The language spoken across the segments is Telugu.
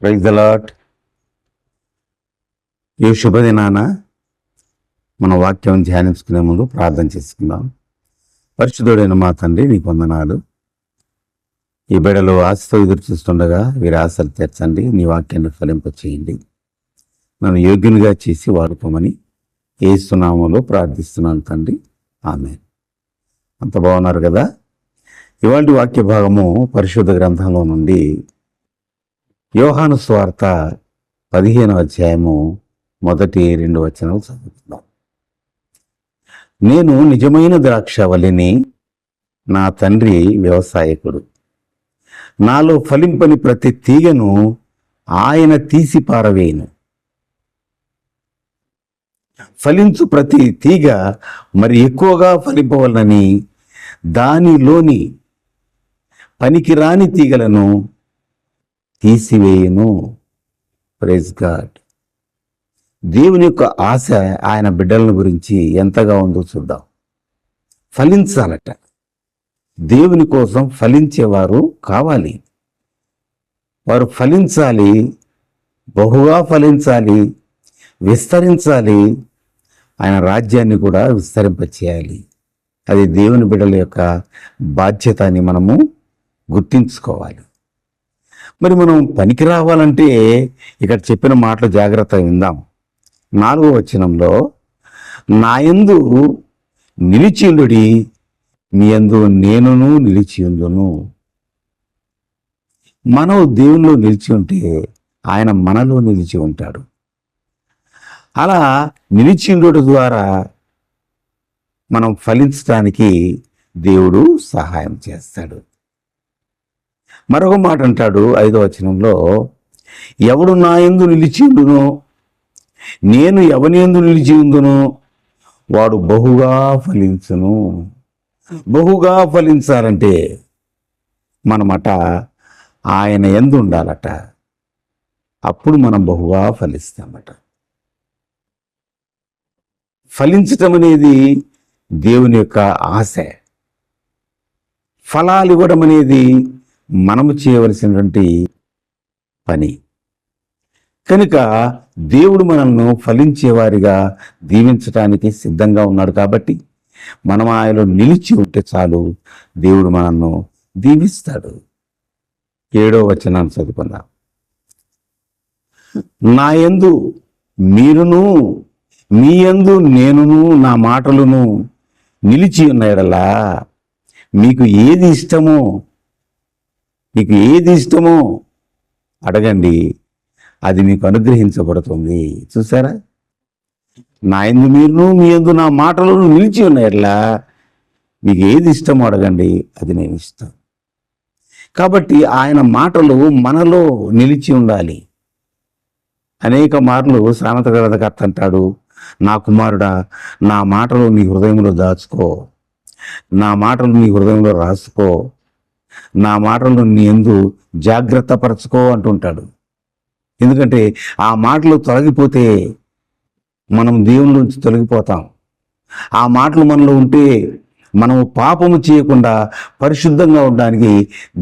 Praise the lord. ఈ శుభదినాన మన వాక్యం ధ్యానించుకునే ముందు ప్రార్థన చేసుకుందాం. పరిశుద్ధుడైన మా తండ్రి, నీకు వందనాలు. ఈ బిడ్డలు ఆశతో ఎదురు చూస్తుండగా వీరి ఆశలు తీర్చండి. నీ వాక్యాన్ని ఫలింప చేయండి. నన్ను యోగ్యునిగా చేసి వాడుకోమని యేసు నామములో ప్రార్థిస్తున్నాను తండ్రి, ఆమేన్. అంత బాగున్నారు కదా? ఇవాళ వాక్య భాగము పరిశుద్ధ గ్రంథంలో నుండి యోహాను సువార్త 15వ అధ్యాయము 1-2 వచనాలు చదువుతున్నాం. నేను నిజమైన ద్రాక్షవల్లిని, నా తండ్రి వ్యవసాయకుడు. నాలో ఫలింపని ప్రతి తీగను ఆయన తీసి పారవేయును. ఫలించు ప్రతి తీగ మరి ఎక్కువగా ఫలింపవలనని దానిలోని పనికిరాని తీగలను తీసివేయును. Praise God. దేవుని యొక్క ఆశ ఆయన బిడ్డల గురించి ఎంతగా ఉందో చూద్దాం. ఫలించాలట. దేవుని కోసం ఫలించేవారు కావాలి. వారు ఫలించాలి, బహుగా ఫలించాలి, విస్తరించాలి. ఆయన రాజ్యాన్ని కూడా విస్తరింపచేయాలి. అది దేవుని బిడ్డల యొక్క బాధ్యత అని మనము గుర్తించుకోవాలి. మరి మనం పనికి రావాలంటే ఇక్కడ చెప్పిన మాటలు జాగ్రత్తగా విందాం. 4వ వచనంలో, నాయందు నిలిచియుండుడి, మీ యందు నేనును నిలిచియుందును. మనం దేవునిలో నిలిచి ఉంటే ఆయన మనలో నిలిచి ఉంటాడు. అలా నిలిచియుండుట ద్వారా మనం ఫలించడానికి దేవుడు సహాయం చేస్తాడు. మరొక మాట అంటాడు 5వ వచనంలో, ఎవడు నా యందు నిలిచి ఉండునో, నేను ఎవని యందు నిలిచి ఉందునో వాడు బహుగా ఫలించును. బహుగా ఫలించాలంటే మనమట ఆయన యందు ఉండాలట. అప్పుడు మనం బహుగా ఫలిస్తామట. ఫలించటం అనేది దేవుని యొక్క ఆశ. ఫలాలు ఇవ్వడం అనేది మనము చేయవలసినటువంటి పని. కనుక దేవుడు మనల్ని ఫలించేవారిగా దీవించడానికి సిద్ధంగా ఉన్నాడు. కాబట్టి మనం ఆయనలో నిలిచి ఉంటే చాలు, దేవుడు మనల్ని దీవిస్తాడు. 7వ వచనాన్ని చదువుకుందాం. నా యందు మీరును, మీ యందు నేనును, నా మాటలను నిలిచి ఉన్న యెడల మీకు ఏది ఇష్టమో అడగండి, అది మీకు అనుగ్రహించబడుతుంది. చూసారా? నా యందు మీరును, మీ యందు నా మాటలను నిలిచి ఉన్న యెడల మీకు ఏది ఇష్టమో అడగండి, అది నేను ఇస్తాను. కాబట్టి ఆయన మాటలు మనలో నిలిచి ఉండాలి. అనేక మార్లు సామెత గ్రంథకర్త అంటాడు, నా కుమారుడా, నా మాటలు నీ హృదయంలో దాచుకో, నా మాటలు నీ హృదయంలో రాసుకో, నా మాటలను నీ యందు జాగ్రత్త పరచుకో అంటుంటాడు. ఎందుకంటే ఆ మాటలు తొలగిపోతే మనం దేవుని నుంచి తొలగిపోతాం. ఆ మాటలు మనలో ఉంటే మనము పాపము చేయకుండా పరిశుద్ధంగా ఉండడానికి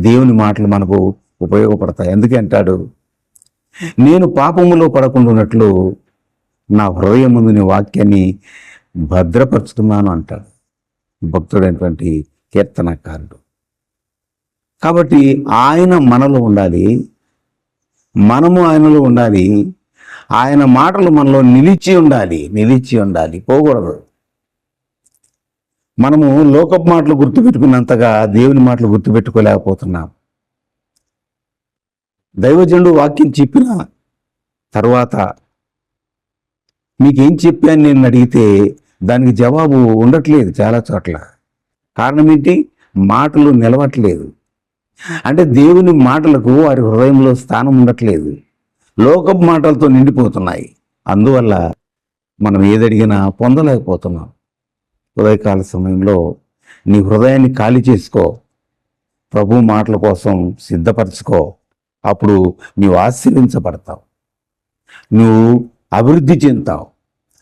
దేవుని మాటలు మనకు ఉపయోగపడతాయి. అందుకే అంటాడు, నేను పాపములో పడకుండా ఉన్నట్లు నా హృదయం ముందు నీ వాక్యాన్ని భద్రపరుచుకున్నాను అంటాడు భక్తుడైనటువంటి కీర్తనకారుడు. కాబట్టి ఆయన మనలో ఉండాలి, మనము ఆయనలో ఉండాలి. ఆయన మాటలు మనలో నిలిచి ఉండాలి, పోకూడదు. మనము లోకపు మాటలు గుర్తుపెట్టుకున్నంతగా దేవుని మాటలు గుర్తుపెట్టుకోలేకపోతున్నాం. దైవజనుడు వాక్యం చెప్పిన తర్వాత మీకేం చెప్పాను నేను అడిగితే దానికి జవాబు ఉండట్లేదు చాలా చోట్ల. కారణం ఏంటి? మాటలు నిలవట్లేదు. అంటే దేవుని మాటలకు వారి హృదయంలో స్థానం ఉండట్లేదు. లోకపు మాటలతో నిండిపోతున్నాయి. అందువల్ల మనం ఏదడిగినా పొందలేకపోతున్నాం. ఉదయకాల సమయంలో నీ హృదయాన్ని ఖాళీ చేసుకో, ప్రభు మాటల కోసం సిద్ధపరచుకో. అప్పుడు నీవు ఆశీర్వించబడతావు, నువ్వు అభివృద్ధి చెందుతావు,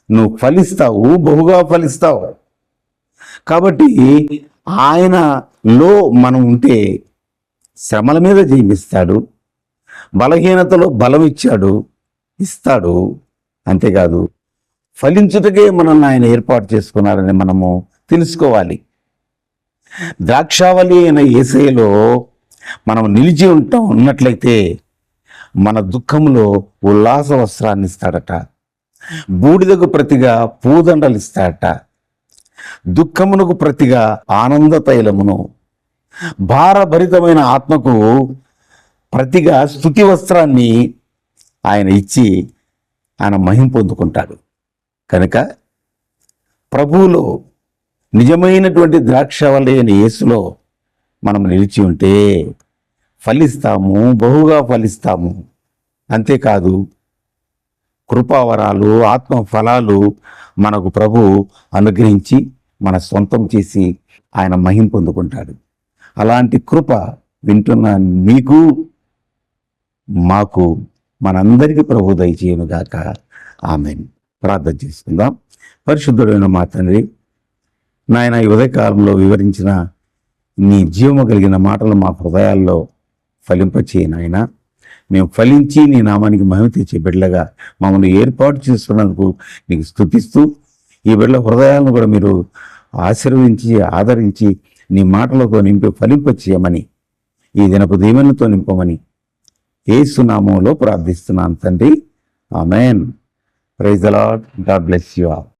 నువ్వు ఫలిస్తావు, బహుగా ఫలిస్తావు. కాబట్టి ఆయనలో మనం ఉంటే శ్రమల మీద జయమిస్తాడు, బలహీనతలో బలం ఇచ్చాడు, ఇస్తాడు. అంతేకాదు ఫలించుటకే మనల్ని ఆయన ఏర్పాటు చేసుకున్నారని మనము తెలుసుకోవాలి. ద్రాక్షావళి అయిన యేసయ్యలో మనం నిలిచి ఉన్నట్లయితే మన దుఃఖంలో ఉల్లాస వస్త్రాన్ని ఇస్తాడట, బూడిదకు ప్రతిగా పూదండలు ఇస్తాడట, దుఃఖమునకు ప్రతిగా ఆనంద తైలమును, భారభరితమైన ఆత్మకు ప్రతిగా స్తుతి వస్త్రాన్ని ఆయన ఇచ్చి ఆయన మహిమ పొందుకుంటాడు. కనుక ప్రభువులో నిజమైనటువంటి ద్రాక్షవల్లి అయిన యేసులో మనం నిలిచి ఉంటే ఫలిస్తాము, బహుగా ఫలిస్తాము. అంతేకాదు కృపావరాలు, ఆత్మ ఫలాలు మనకు ప్రభు అనుగ్రహించి మన సొంతం చేసి ఆయన మహిమ పొందుకుంటాడు. అలాంటి కృప వింటున్న మీకు, మాకు, మనందరికీ ప్రభు దయచేయునుగాక. ఆమేన్. ప్రార్థన చేసుకుందాం. పరిశుద్ధుడైన మా తండ్రి, నాయన ఈ ఉదయకాలంలో వివరించిన నీ జీవము కలిగిన మాటలు మా హృదయాల్లో ఫలింపచేయి నాయన. మేము ఫలించి నీ నామానికి మహిమ తెచ్చే బిడ్డలుగా మమ్మల్ని ఏర్పాటు చేస్తున్నందుకు నీకు స్తుతిస్తూ, ఈ బిడ్డల హృదయాలను కూడా మీరు ఆశీర్వదించి ఆదరించి నీ మాటలతో నింపి ఫలింపచేయమని, ఈ దినపు దీవెనలతో నింపమని యేసు నామములో ప్రార్థిస్తున్నాను తండ్రి. Amen. Praise the lord. God bless you all.